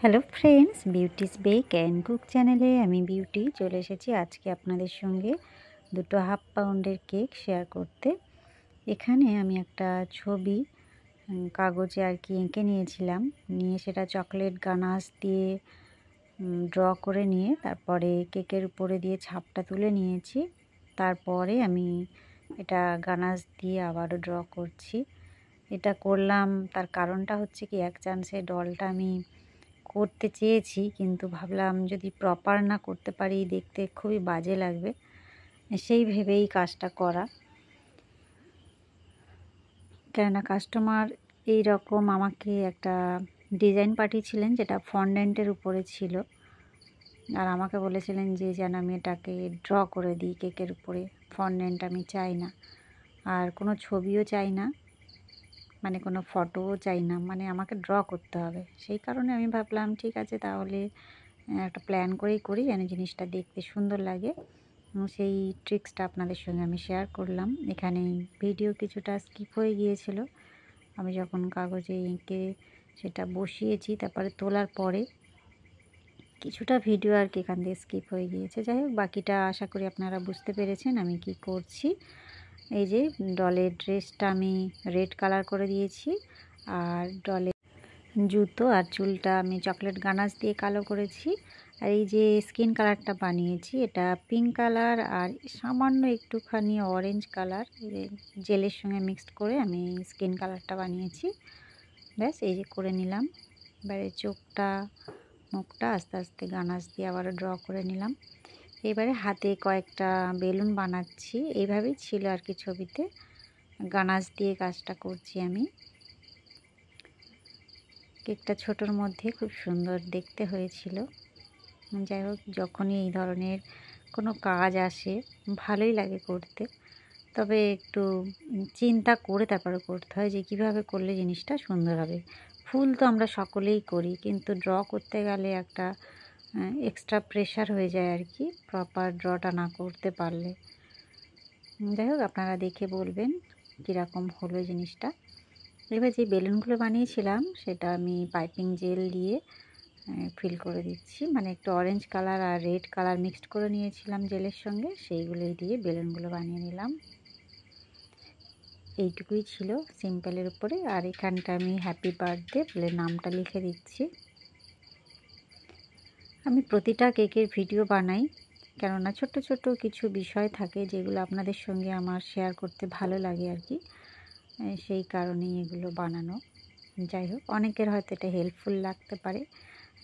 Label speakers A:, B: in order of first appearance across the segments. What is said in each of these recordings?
A: Hello friends, Beauty's bake and cook চ্যানেলে আমি beauty চলে এসেছি আজকে আপনাদের সঙ্গে দুটো হাফ পাউন্ডের কেক শেয়ার করতে। এখানে আমি একটা ছবি কাগজে আর কি এঁকে নিয়েছিলাম, নিয়ে সেটা চকলেট গানাশ দিয়ে ড্র করে নিয়ে তারপরে কেকের উপরে দিয়ে ছাপটা তুলে নিয়েছি। তারপরে আমি এটা গানাশ দিয়ে আবারও ড্র করছি। এটা করলাম তার কারণটা হচ্ছে কি, এক চান্সে ডলটা আমি করতে চেয়েছি, কিন্তু ভাবলাম যদি প্রপার না করতে পারি দেখতে খুবই বাজে লাগবে, সেই ভেবেই কাজটা করা। কেননা কাস্টমার এই রকম আমাকে একটা ডিজাইন পাঠিয়েছিলেন যেটা ফন্ডেন্টের উপরে ছিল, আর আমাকে বলেছিলেন যে যেন আমি এটাকে ড্র করে দিই কেকের উপরে। ফন্ডেন্ট আমি চাই না, আর কোনো ছবিও চাই না, মানে কোনো ফটোও চাই না, মানে আমাকে ড্র করতে হবে। সেই কারণে আমি ভাবলাম ঠিক আছে, তাহলে একটা প্ল্যান করেই করি যেন জিনিসটা দেখতে সুন্দর লাগে। সেই ট্রিক্সটা আপনাদের সঙ্গে আমি শেয়ার করলাম। এখানে ভিডিও কিছুটা স্কিপ হয়ে গিয়েছিল, আমি যখন কাগজে এঁকে সেটা বসিয়েছি তারপরে তোলার পরে কিছুটা ভিডিও আর কি এখান থেকে স্কিপ হয়ে গিয়েছে। যাই হোক, বাকিটা আশা করি আপনারা বুঝতে পেরেছেন আমি কি করছি। এই যে ডলের ড্রেসটা আমি রেড কালার করে দিয়েছি, আর ডলের জুতো আর চুলটা আমি চকলেট গানাশ দিয়ে কালো করেছি। আর এই যে স্কিন কালারটা বানিয়েছি এটা পিঙ্ক কালার আর সামান্য একটুখানি অরেঞ্জ কালার জেলের সঙ্গে মিক্সড করে আমি স্কিন কালারটা বানিয়েছি। ব্যাস এই যে করে নিলাম। এবারে চোখটা মুখটা আস্তে আস্তে গানাশ দিয়ে আবারও ড্র করে নিলাম। এবারে হাতে কয়েকটা বেলুন বানাচ্ছি, এইভাবেই ছিল আর কি ছবিতে, গানাশ দিয়ে কাজটা করছি আমি। কেকটা ছোটোর মধ্যে খুব সুন্দর দেখতে হয়েছিল। যাই হোক, যখনই এই ধরনের কোনো কাজ আসে ভালোই লাগে করতে, তবে একটু চিন্তা করে তারপরে করতে হয় যে কীভাবে করলে জিনিসটা সুন্দর হবে। ফুল তো আমরা সকলেই করি, কিন্তু ড্র করতে গেলে একটা এক্সট্রা প্রেশার হয়ে যায় আর কি, প্রপার ড্রটা না করতে পারলে। যাই হোক, আপনারা দেখে বলবেন কীরকম হলো জিনিসটা। এবার যে বেলুনগুলো বানিয়েছিলাম সেটা আমি পাইপিং জেল দিয়ে ফিল করে দিচ্ছি, মানে একটু অরেঞ্জ কালার আর রেড কালার মিক্সড করে নিয়েছিলাম জেলের সঙ্গে, সেইগুলোই দিয়ে বেলুনগুলো বানিয়ে নিলাম। এইটুকুই ছিল সিম্পলের উপরে। আর এখানটা আমি হ্যাপি বার্থডে বলে নামটা লিখে দিচ্ছি। আমি প্রতিটা কেকের ভিডিও বানাই, কেননা ছোট ছোট কিছু বিষয় থাকে যেগুলো আপনাদের সঙ্গে আমার শেয়ার করতে ভালো লাগে আর কি, সেই কারণেই এগুলো বানানো। যাই হোক, অনেকের হয়তো এটা হেল্পফুল লাগতে পারে,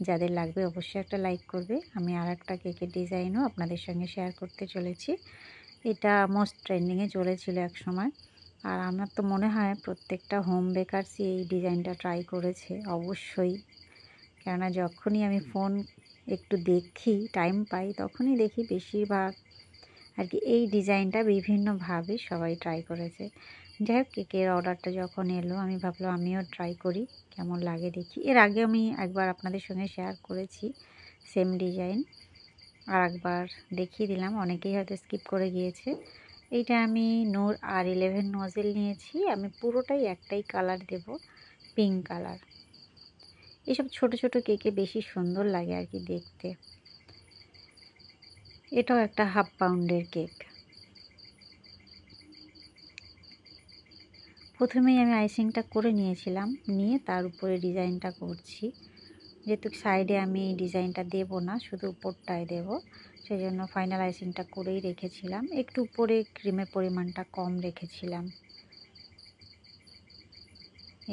A: যাদের লাগবে অবশ্যই একটা লাইক করবে। আমি আর একটা কেকের ডিজাইনও আপনাদের সঙ্গে শেয়ার করতে চলেছি। এটা মোস্ট ট্রেন্ডিংয়ে চলেছিল এক সময়, আর আমার তো মনে হয় প্রত্যেকটা হোম বেকারসই এই ডিজাইনটা ট্রাই করেছে অবশ্যই। কেননা যখনই আমি ফোন একটু দেখি, টাইম পাই, তখনই দেখি বেশিরভাগ আর কি এই ডিজাইনটা বিভিন্নভাবে সবাই ট্রাই করেছে। যাই হোক, কেকের অর্ডারটা যখন এলো আমি ভাবলাম আমিও ট্রাই করি, কেমন লাগে দেখি। এর আগে আমি একবার আপনাদের সঙ্গে শেয়ার করেছি সেম ডিজাইন, আর একবার দেখিয়ে দিলাম, অনেকেই হয়তো স্কিপ করে গিয়েছে। এইটা আমি নূর R11 নজেল নিয়েছি, আমি পুরোটাই একটাই কালার দেব, পিঙ্ক কালার। এসব ছোট ছোট কেকে বেশি সুন্দর লাগে আর কি দেখতে। এটাও একটা হাফ পাউন্ডের কেক। প্রথমেই আমি আইসিংটা করে নিয়েছিলাম, নিয়ে তার উপরে ডিজাইনটা করছি। যেহেতু সাইডে আমি ডিজাইনটা দেব না, শুধু উপরটায় দেব, সেই জন্য ফাইনাল আইসিংটা করেই রেখেছিলাম। একটু উপরে ক্রিমের পরিমাণটা কম রেখেছিলাম।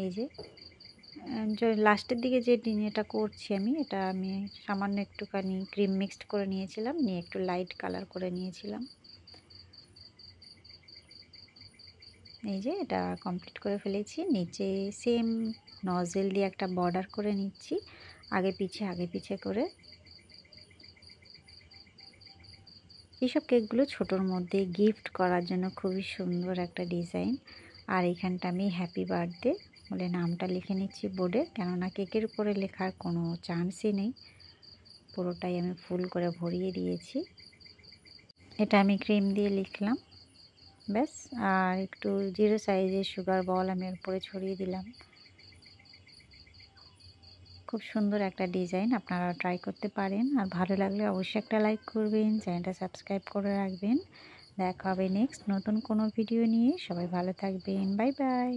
A: এই যে লাস্টের দিকে যে এটা করছি আমি, এটা আমি সামান্য একটুখানি ক্রিম মিক্সড করে নিয়েছিলাম, নিয়ে একটু লাইট কালার করে নিয়েছিলাম। এই যে এটা কমপ্লিট করে ফেলেছি। নিচে সেম নজেল দিয়ে একটা বর্ডার করে নিচ্ছি, আগে পিছে করে। এইসব কেকগুলো ছোটোর মধ্যে গিফট করার জন্য খুবই সুন্দর একটা ডিজাইন। আর এইখানটা আমি হ্যাপি বার্থডে বলে নামটা লিখে নিচ্ছি বোর্ডে, কেননা কেকের উপরে লেখার কোনো চান্সই নেই, পুরোটাই আমি ফুল করে ভরিয়ে দিয়েছি। এটা আমি ক্রিম দিয়ে লিখলাম, ব্যাস। আর একটু 0 সাইজের সুগার বল আমি উপরে ছড়িয়ে দিলাম। খুব সুন্দর একটা ডিজাইন, আপনারা ট্রাই করতে পারেন। আর ভালো লাগলে অবশ্যই একটা লাইক করবেন, চ্যানেলটা সাবস্ক্রাইব করে রাখবেন। দেখা হবে নেক্সট নতুন কোনো ভিডিও নিয়ে। সবাই ভালো থাকবেন। Bye bye.